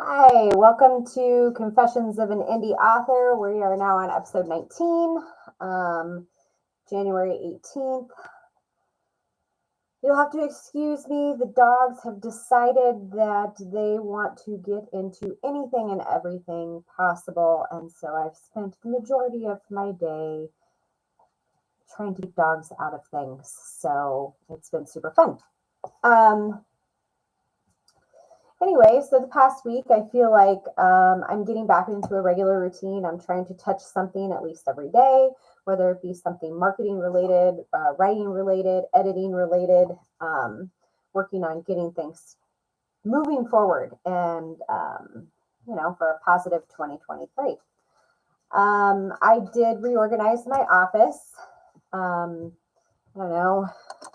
Hi, welcome to Confessions of an Indie Author. We are now on episode 19, January 18th. You'll have to excuse me. The dogs have decided that they want to get into anything and everything possible. And so I've spent the majority of my day trying to keep dogs out of things. So it's been super fun. Anyway, so the past week, I feel like I'm getting back into a regular routine. I'm trying to touch something at least every day, whether it be something marketing related, writing related, editing related, working on getting things moving forward and, for a positive 2023. I did reorganize my office. I don't know,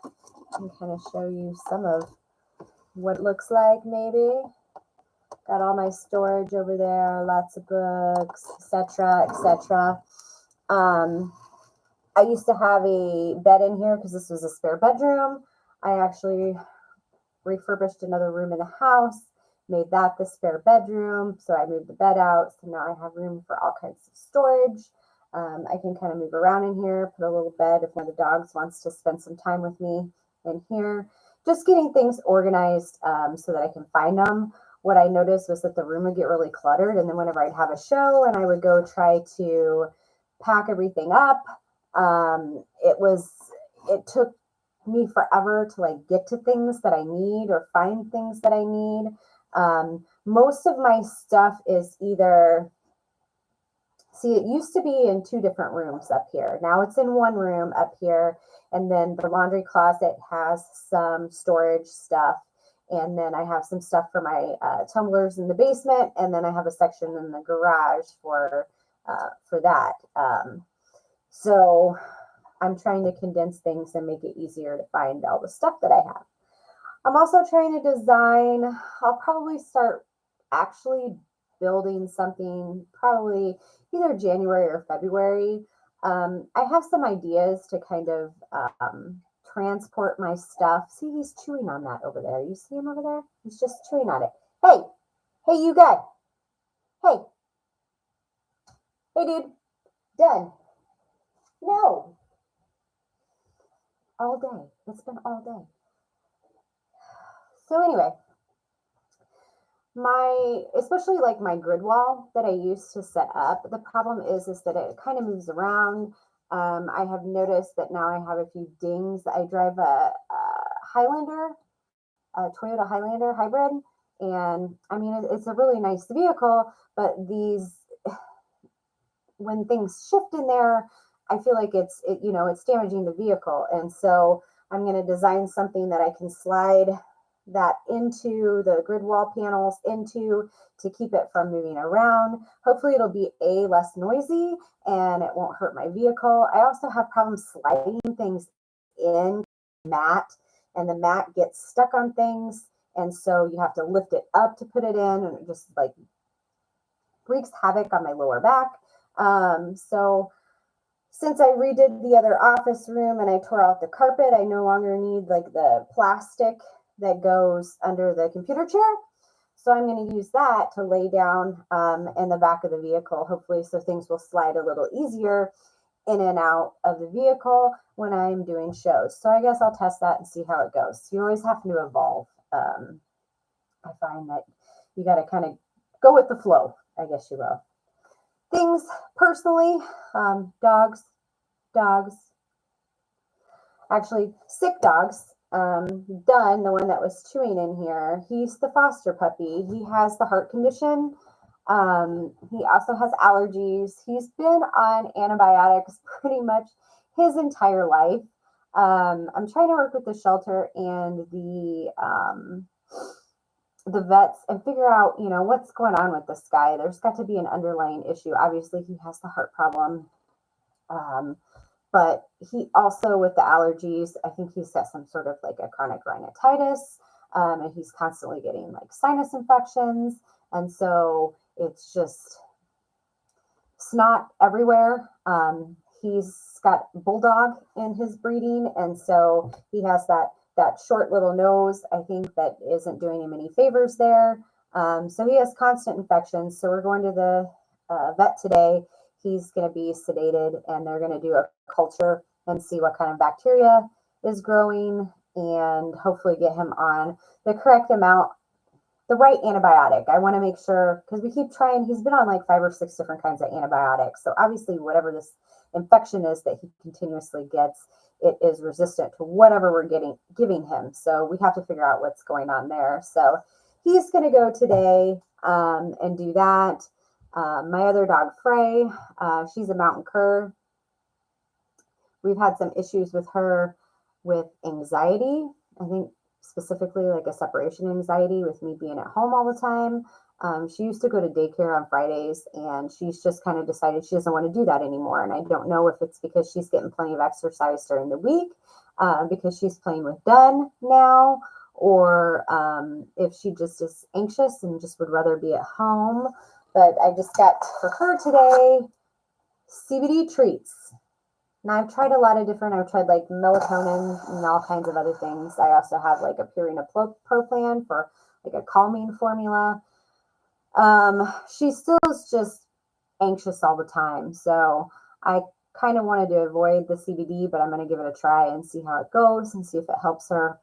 I can kind of show you some of what it looks like maybe. Got all my storage over there, lots of books, etc., etc. I used to have a bed in here because this was a spare bedroom. I actually refurbished another room in the house, made that the spare bedroom. So I moved the bed out. So now I have room for all kinds of storage. I can kind of move around in here, put a little bed if one of the dogs wants to spend some time with me in here. Just getting things organized so that I can find them. What I noticed was that the room would get really cluttered. And then whenever I'd have a show and I would go try to pack everything up, it took me forever to get to things that I need or find things that I need. Most of my stuff is either, it used to be in two different rooms up here. Now it's in one room up here. And then the laundry closet has some storage stuff. And then I have some stuff for my tumblers in the basement. And then I have a section in the garage for that. So I'm trying to condense things and make it easier to find all the stuff that I have. I'm also trying to design. I'll probably start actually building something probably either January or February. I have some ideas to kind of transport my stuff. See, he's chewing on that over there. You see him over there? He's just chewing on it. Hey, you guy. Hey, dude. Done. No. All day. It's been all day. So anyway, especially my grid wall that I used to set up, the problem is that it kind of moves around. I have noticed that now I have a few dings. I drive a Highlander, a Toyota Highlander hybrid. And I mean, it's a really nice vehicle, but when things shift in there, I feel like it's damaging the vehicle. And so I'm going to design something that I can slide that into the grid wall panels to keep it from moving around. Hopefully it'll be less noisy and it won't hurt my vehicle. I also have problems sliding things in mat, and the mat gets stuck on things. And so you have to lift it up to put it in, and it just wreaks havoc on my lower back. So since I redid the other office room and I tore out the carpet, I no longer need the plastic that goes under the computer chair. So I'm going to use that to lay down in the back of the vehicle, hopefully, so things will slide a little easier in and out of the vehicle when I'm doing shows. So I guess I'll test that and see how it goes. You always have to evolve. I find that you got to kind of go with the flow, I guess you will. Things personally, dogs, actually sick dogs. Dunn, the one that was chewing in here, he's the foster puppy. He has the heart condition. He also has allergies. He's been on antibiotics pretty much his entire life. I'm trying to work with the shelter and the vets and figure out, what's going on with this guy. There's got to be an underlying issue. Obviously, he has the heart problem. But he also, with the allergies, I think he's got some sort of a chronic rhinitis, and he's constantly getting sinus infections. And so it's just snot everywhere. He's got bulldog in his breeding. And so he has that short little nose, I think, that isn't doing him any favors there. So he has constant infections. So we're going to the vet today. He's going to be sedated, and they're going to do a culture and see what kind of bacteria is growing, and hopefully get him on the correct amount, the right antibiotic. I want to make sure, because we keep trying, he's been on like 5 or 6 different kinds of antibiotics. So obviously whatever this infection is that he continuously gets, it is resistant to whatever we're giving him. So we have to figure out what's going on there. So he's going to go today and do that. My other dog, Frey, she's a mountain cur. We've had some issues with her with anxiety. I think specifically like a separation anxiety with me being at home all the time. She used to go to daycare on Fridays, and she's just kind of decided she doesn't want to do that anymore. And I don't know if it's because she's getting plenty of exercise during the week, because she's playing with Dunn now, or if she just is anxious and just would rather be at home. But I just got for her today CBD treats. Now I've tried I've tried like melatonin and all kinds of other things. I also have like a Purina Pro plan for like a calming formula. She still is just anxious all the time. So I kind of wanted to avoid the CBD, but I'm going to give it a try and see how it goes and see if it helps her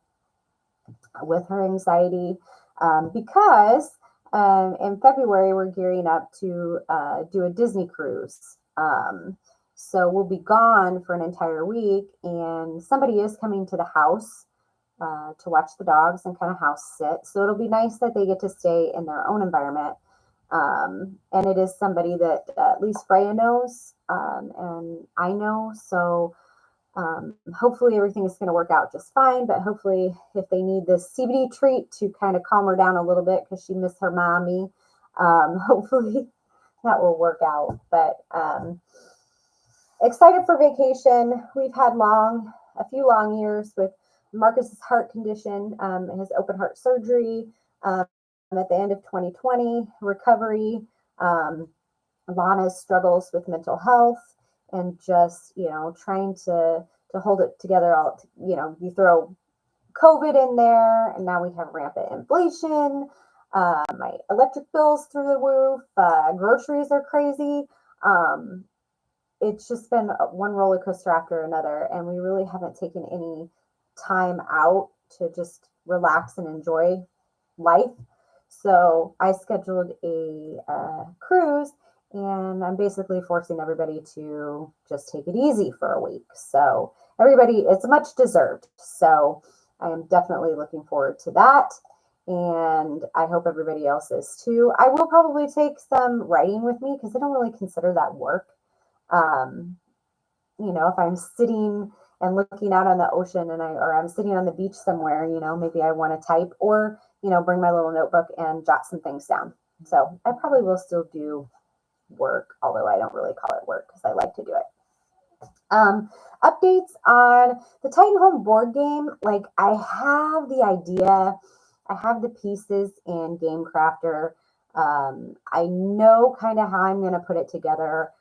with her anxiety. Because in February, we're gearing up to do a Disney cruise. So we'll be gone for an entire week, and somebody is coming to the house to watch the dogs and kind of house sit. So it'll be nice that they get to stay in their own environment. And it is somebody that at least Freya knows, and I know. So hopefully everything is going to work out just fine. But hopefully if they need this CBD treat to kind of calm her down a little bit because she missed her mommy, hopefully that will work out. But excited for vacation. We've had a few long years with Marcus's heart condition, his open heart surgery at the end of 2020, recovery, Lana's struggles with mental health, and just, trying to hold it together. You throw COVID in there, and now we have rampant inflation. My electric bills through the roof. Groceries are crazy. It's just been one roller coaster after another, and we really haven't taken any time out to just relax and enjoy life. So I scheduled a cruise, and I'm basically forcing everybody to just take it easy for a week. So it's much deserved. So I am definitely looking forward to that. And I hope everybody else is too. I will probably take some writing with me because I don't really consider that work. If I'm sitting and looking out on the ocean or I'm sitting on the beach somewhere, maybe I want to type or, bring my little notebook and jot some things down. So I probably will still do work, although I don't really call it work because I like to do it. Updates on the Titanholm board game. Like, I have the idea, I have the pieces in Game Crafter. I know kind of how I'm going to put it together.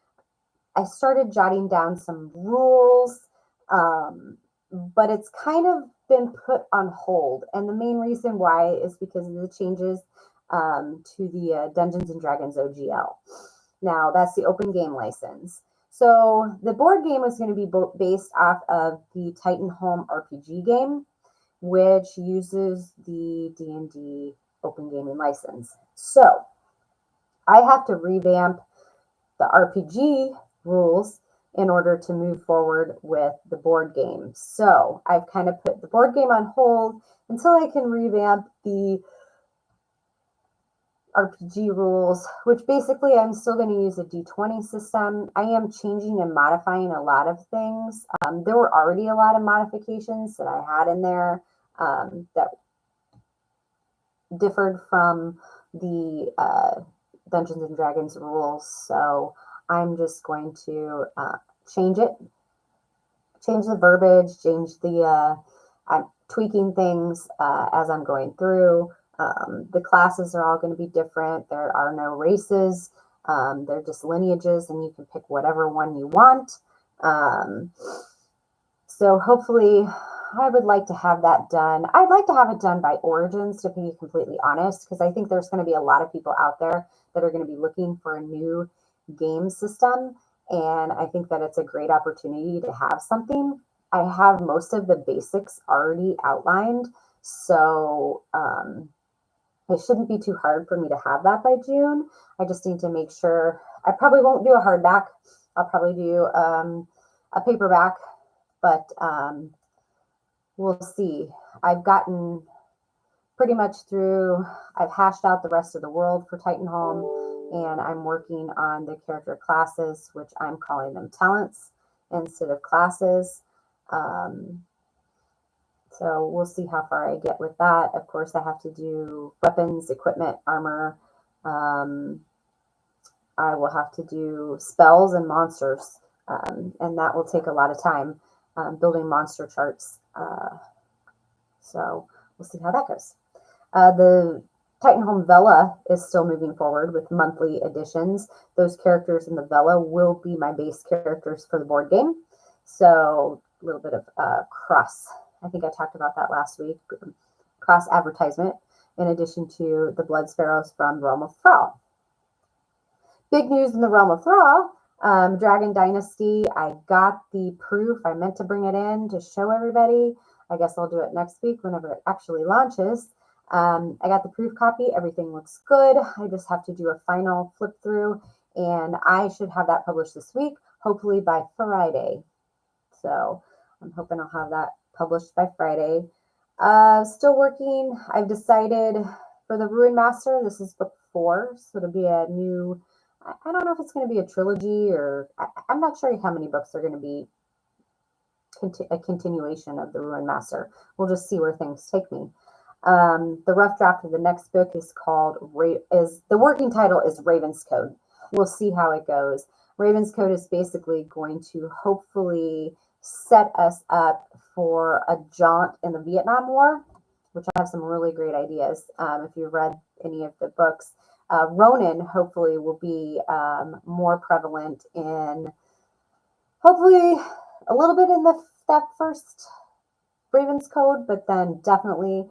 I started jotting down some rules, but it's kind of been put on hold. And the main reason why is because of the changes to the Dungeons and Dragons OGL. Now, that's the open game license. So the board game is going to be based off of the Titanholm RPG game, which uses the D&D open gaming license. So I have to revamp the RPG rules in order to move forward with the board game. So I've kind of put the board game on hold until I can revamp the RPG rules, which basically I'm still going to use a D20 system. I am changing and modifying a lot of things. There were already a lot of modifications that I had in there that differed from the Dungeons and Dragons rules. So I'm just going to change it, change the verbiage, I'm tweaking things as I'm going through. The classes are all going to be different. There are no races. They're just lineages, and you can pick whatever one you want. So hopefully I would like to have that done. I'd like to have it done by Origins, to be completely honest, because I think there's going to be a lot of people out there that are going to be looking for a new game system. And I think that it's a great opportunity to have something. I have most of the basics already outlined. So it shouldn't be too hard for me to have that by June. I just need to make sure. I probably won't do a hardback. I'll probably do a paperback, but we'll see. I've gotten pretty much through, I've hashed out the rest of the world for Titanholm, and I'm working on the character classes, which I'm calling them talents instead of classes. So we'll see how far I get with that. Of course, I have to do weapons, equipment, armor. I will have to do spells and monsters, and that will take a lot of time, building monster charts. So we'll see how that goes. The Titanholm Vella is still moving forward with monthly editions. Those characters in the Vella will be my base characters for the board game. So a little bit of cross. I think I talked about that last week. Cross advertisement in addition to the Blood Sparrows from Realm of Thraul. Big news in the Realm of Thraul. Dragon Dynasty. I got the proof. I meant to bring it in to show everybody. I guess I'll do it next week whenever it actually launches. I got the proof copy. Everything looks good. I just have to do a final flip through, and I should have that published this week, hopefully by Friday. So I'm hoping I'll have that published by Friday. Still working. I've decided for the Runemaster, this is book 4, so it'll be a new, I don't know if it's going to be a trilogy, or I'm not sure how many books are going to be a continuation of the Runemaster. We'll just see where things take me. The rough draft of the next book is called, the working title is Raven's Code. We'll see how it goes. Raven's Code is basically going to hopefully set us up for a jaunt in the Vietnam War, which I have some really great ideas. If you've read any of the books, Ronin hopefully will be more prevalent in, hopefully a little bit in that first Raven's Code, but then definitely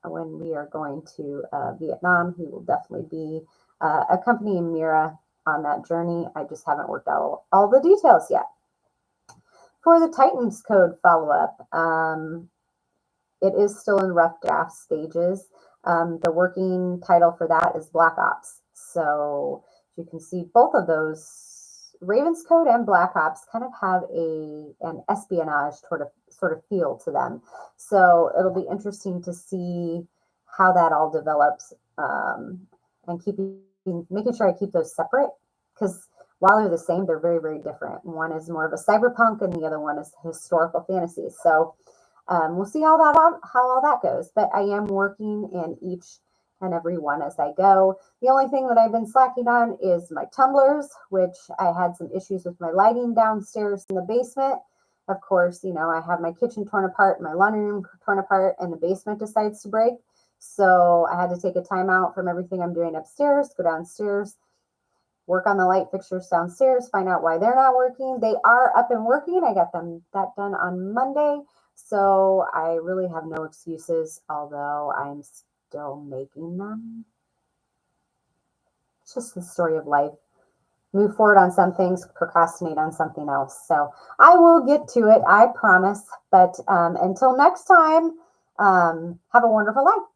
when we are going to Vietnam, he will definitely be accompanying Mira on that journey. I just haven't worked out all the details yet. For the Titans Code follow-up, it is still in rough draft stages. The working title for that is Black Ops. So you can see both of those, Raven's Code and Black Ops, kind of have an espionage sort of feel to them. So it'll be interesting to see how that all develops, and making sure I keep those separate, because while they're the same, they're very, very different. One is more of a cyberpunk and the other one is historical fantasy. So we'll see how all that goes. But I am working in each and every one as I go. The only thing that I've been slacking on is my tumblers, which I had some issues with my lighting downstairs in the basement. Of course, I have my kitchen torn apart, my laundry room torn apart, and the basement decides to break. So I had to take a time out from everything I'm doing upstairs, go downstairs, work on the light fixtures downstairs, find out why they're not working. They are up and working. I got that done on Monday. So I really have no excuses, although I'm still making them. It's just the story of life. Move forward on some things, procrastinate on something else. So I will get to it, I promise. But until next time, have a wonderful life.